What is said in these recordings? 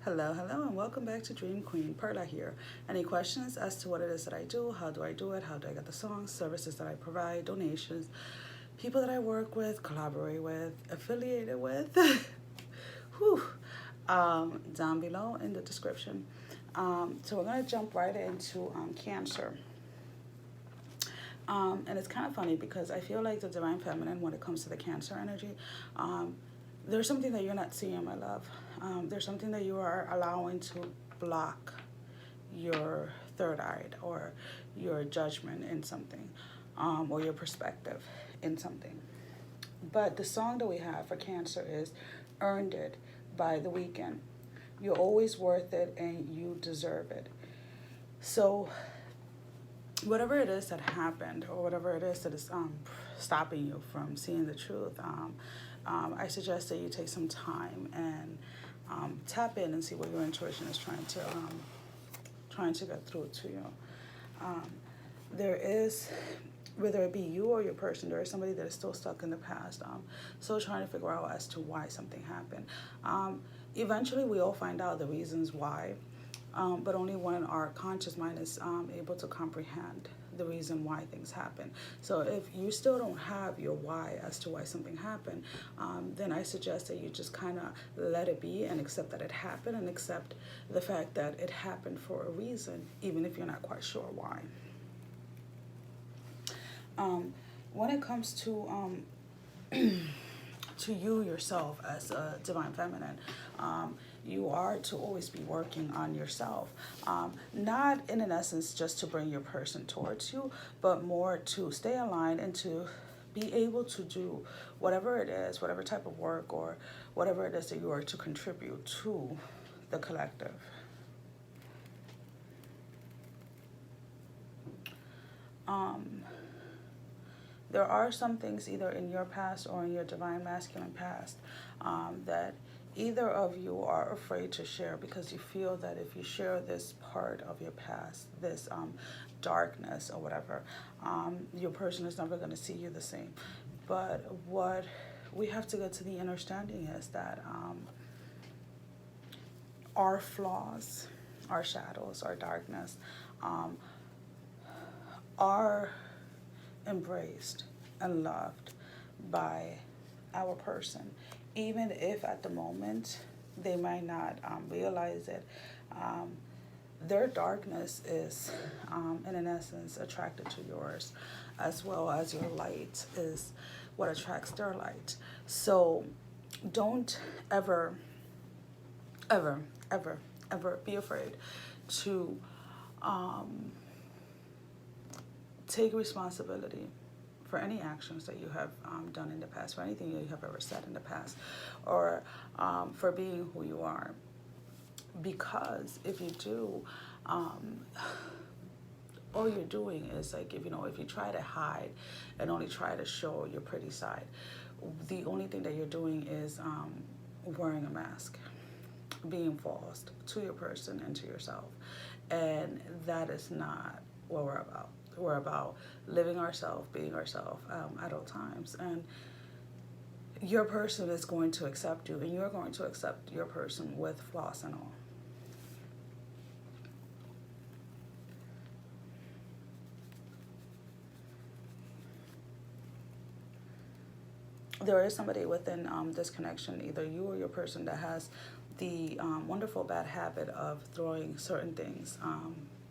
Hello, hello, and welcome back to Dream Queen Perla here. Any questions as to what it is that I do, how do I do it, how do I get the songs, services that I provide, donations, people that I work with, collaborate with, affiliated with, whew, down below in the description. So we're going to jump right into Cancer. And it's kind of funny because I feel like the Divine Feminine, when it comes to the Cancer energy, there's something that you're not seeing, my love. There's something that you are allowing to block your third eye or your judgment in something, or your perspective in something. But the song that we have for Cancer is Earned It by The Weeknd. You're always worth it and you deserve it. So whatever it is that happened or whatever it is that is stopping you from seeing the truth, I suggest that you take some time and tap in and see what your intuition is trying to get through to you. There is, whether it be you or your person, there is somebody that is still stuck in the past, still trying to figure out as to why something happened. Eventually, we all find out the reasons why, but only when our conscious mind is able to comprehend the reason why things happen. So if you still don't have your why as to why something happened, then I suggest that you just kind of let it be and accept that it happened and accept the fact that it happened for a reason, even if you're not quite sure why. When it comes to to you yourself as a Divine Feminine, you are to always be working on yourself, not in an essence just to bring your person towards you, but more to stay aligned and to be able to do whatever it is, whatever type of work or whatever it is that you are to contribute to the collective. There are some things either in your past or in your Divine Masculine past that either of you are afraid to share because you feel that if you share this part of your past, this darkness or whatever, your person is never going to see you the same. But what we have to get to the understanding is that our flaws, our shadows, our darkness are embraced and loved by our person, even if at the moment they might not realize it. Their darkness is, in an essence, attracted to yours, as well as your light is what attracts their light. So don't ever, ever, ever, ever be afraid to take responsibility for any actions that you have done in the past, for anything that you have ever said in the past, or for being who you are. Because if you do, all you're doing is like, if you try to hide and only try to show your pretty side, the only thing that you're doing is wearing a mask, being false to your person and to yourself. And that is not what we're about. We're about living ourselves, being ourselves at all times. And your person is going to accept you, and you're going to accept your person with flaws and all. There is somebody within this connection, either you or your person, that has the wonderful bad habit of throwing certain things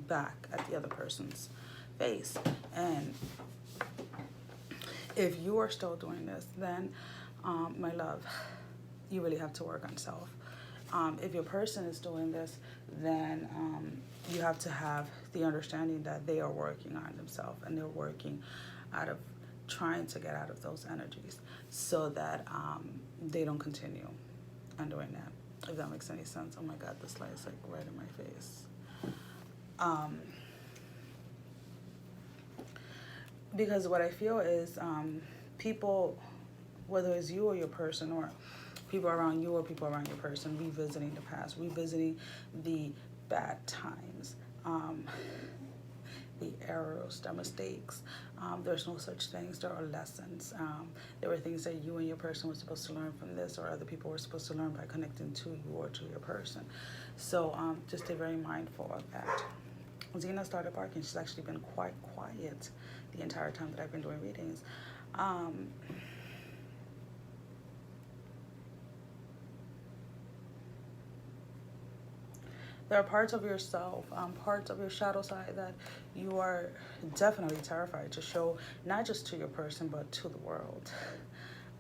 back at the other person's face. And if you are still doing this, then my love, you really have to work on self. If your person is doing this, then you have to have the understanding that they are working on themselves and they're working out of trying to get out of those energies so that they don't continue on doing that, if that makes any sense. Oh my God, this light is like right in my face. Because what I feel is people, whether it's you or your person, or people around you or people around your person, revisiting the past, revisiting the bad times. the errors, the mistakes. There's no such things. There are lessons. There were things that you and your person were supposed to learn from this, or other people were supposed to learn by connecting to you or to your person. So just stay very mindful of that. Zena started barking. She's actually been quite quiet the entire time that I've been doing readings. There are parts of yourself, parts of your shadow side that you are definitely terrified to show, not just to your person, but to the world.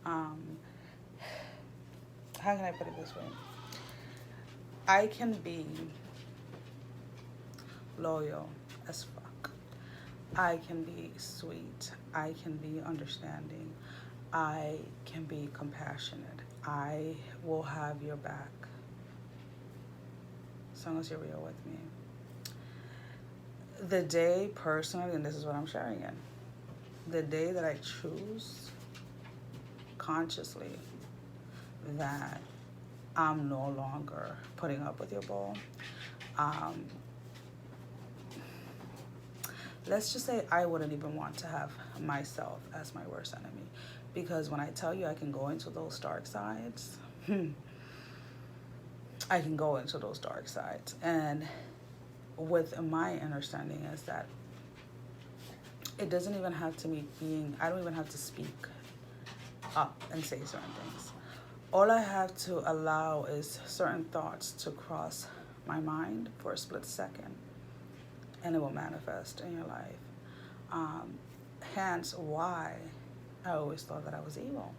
How can I put it this way? I can be loyal as fuck. I can be sweet. I can be understanding. I can be compassionate. I will have your back, as long as you're real with me. The day, personally, and this is what I'm sharing in, the day that I choose consciously that I'm no longer putting up with your bull, let's just say I wouldn't even want to have myself as my worst enemy. Because when I tell you I can go into those dark sides, I can go into those dark sides. And with my understanding is that it doesn't even have to be I don't even have to speak up and say certain things. All I have to allow is certain thoughts to cross my mind for a split second, and it will manifest in your life. Hence why I always thought that I was evil.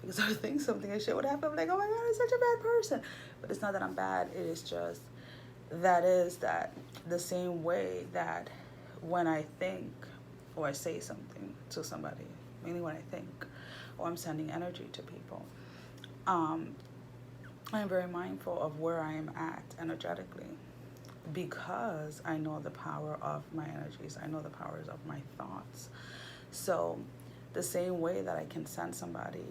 Because I would think something and shit would happen. I'm like, oh my God, I'm such a bad person. But it's not that I'm bad. It is just that the same way that when I think or I say something to somebody, mainly when I think, or I'm sending energy to people, I'm very mindful of where I am at energetically, because I know the power of my energies. I know the powers of my thoughts. So the same way that I can send somebody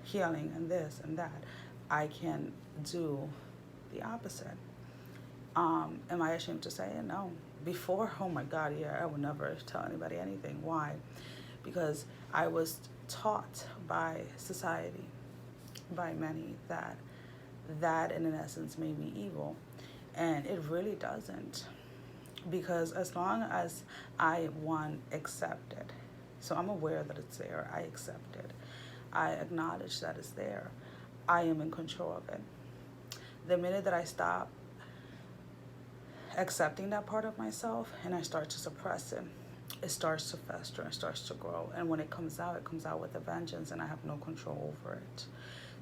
healing and this and that, I can do the opposite. Am I ashamed to say it? No. Before, oh my God, yeah, I would never tell anybody anything. Why? Because I was taught by society, by many, that in essence made me evil. And it really doesn't. Because as long as I, accept it, so I'm aware that it's there, I accept it, I acknowledge that it's there, I am in control of it. The minute that I stop accepting that part of myself and I start to suppress it, it starts to fester, it starts to grow. And when it comes out with a vengeance, and I have no control over it.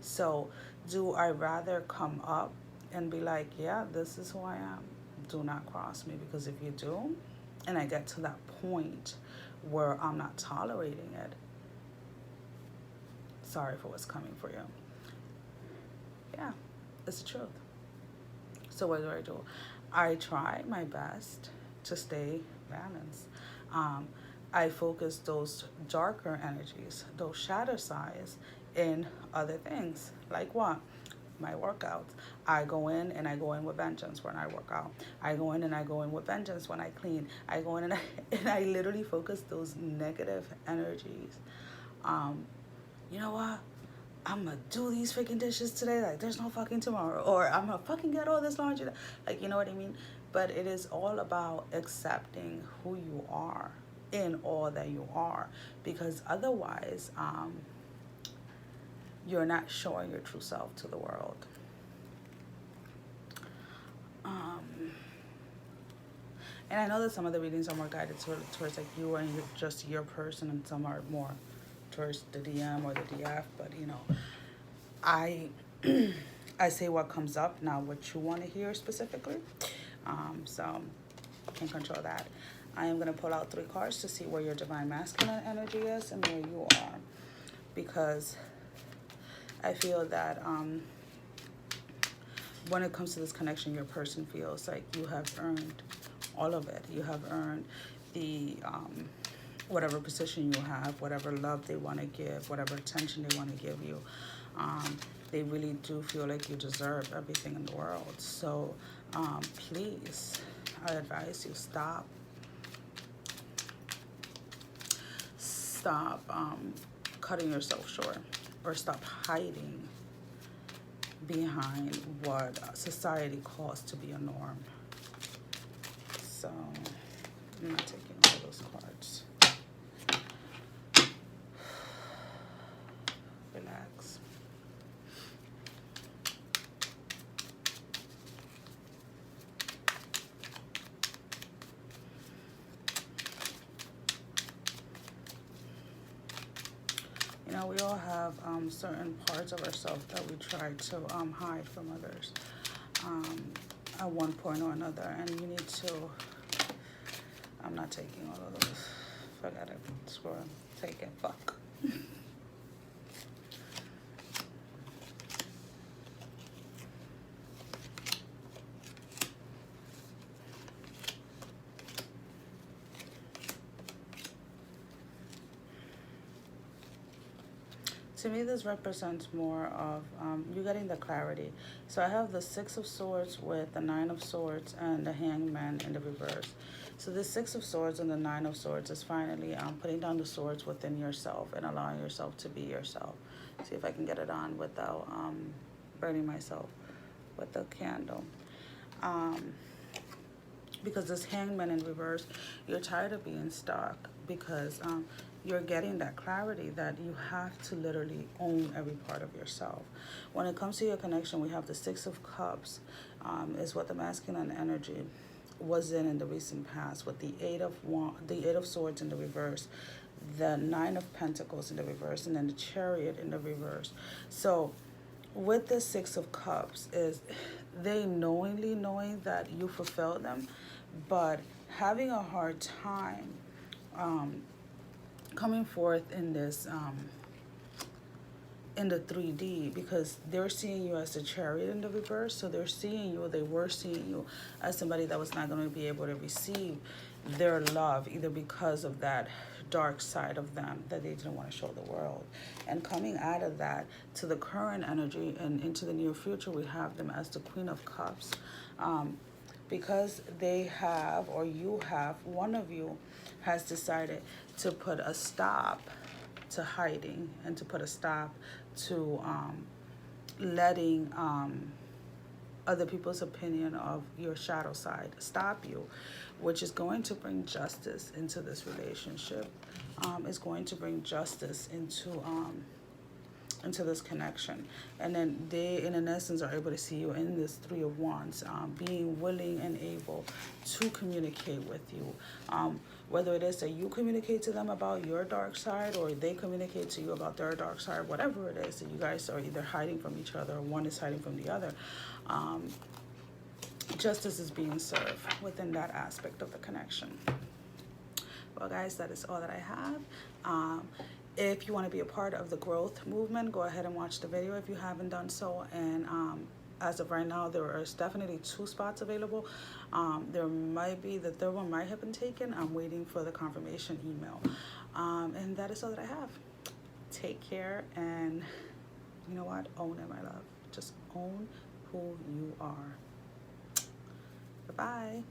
So do I rather come up and be like, yeah, this is who I am, do not cross me? Because if you do, and I get to that point where I'm not tolerating it, sorry for what's coming for you. Yeah, it's the truth. So what do? I try my best to stay balanced. I focus those darker energies, those shadow sides, in other things. Like what? My workouts. I go in and I go in with vengeance when I work out. I go in and I go in with vengeance when I clean. I go in and I literally focus those negative energies. You know what? I'm gonna do these freaking dishes today, like there's no fucking tomorrow, or I'm gonna fucking get all this laundry, like, you know what I mean? But it is all about accepting who you are in all that you are, because otherwise you're not showing your true self to the world. And I know that some of the readings are more guided towards like you and just your person, and some are more towards the DM or the DF, but you know, I say what comes up, not what you want to hear specifically. So I can control that. I am going to pull out 3 cards to see where your divine masculine energy is and where you are, because I feel that when it comes to this connection, your person feels like you have earned all of it. You have earned the whatever position you have, whatever love they want to give, whatever attention they want to give you. They really do feel like you deserve everything in the world. So please, I advise you, stop stop cutting yourself short, or stop hiding behind what society calls to be a norm. So I'm not taking all those cards. Relax. You know, we all have certain parts of ourselves that we try to hide from others at one point or another, and you need to, I'm not taking all of those, forget it, screw it, take it, fuck. To me, this represents more of you getting the clarity. So I have the Six of Swords with the Nine of Swords and the Hangman in the reverse. So the Six of Swords and the Nine of Swords is finally putting down the swords within yourself and allowing yourself to be yourself. See if I can get it on without burning myself with the candle. Because this Hangman in reverse, you're tired of being stuck, because you're getting that clarity that you have to literally own every part of yourself. When it comes to your connection, we have the Six of Cups, is what the masculine energy was in the recent past, with the Eight of Swords in the reverse, the Nine of Pentacles in the reverse, and then the Chariot in the reverse. So with the Six of Cups, is they knowingly knowing that you fulfilled them, but having a hard time coming forth in this in the 3D, because they're seeing you as the Chariot in the reverse. So they're seeing you, they were seeing you as somebody that was not going to be able to receive their love, either because of that dark side of them that they didn't want to show the world. And coming out of that to the current energy and into the near future, we have them as the Queen of Cups, because they have, or you have, one of you has decided to put a stop to hiding and to put a stop to letting other people's opinion of your shadow side stop you, which is going to bring justice into this relationship. Is going to bring justice into this connection. And then they, in essence, are able to see you in this Three of Wands, being willing and able to communicate with you. Whether it is that you communicate to them about your dark side, or they communicate to you about their dark side, whatever it is that you guys are either hiding from each other or one is hiding from the other, justice is being served within that aspect of the connection. Well, guys, that is all that I have. If you want to be a part of the growth movement, go ahead and watch the video if you haven't done so. And as of right now, there is definitely 2 spots available. There might be, the third one might have been taken. I'm waiting for the confirmation email. And that is all that I have. Take care, and you know what? Own it, my love. Just own who you are. Bye-bye.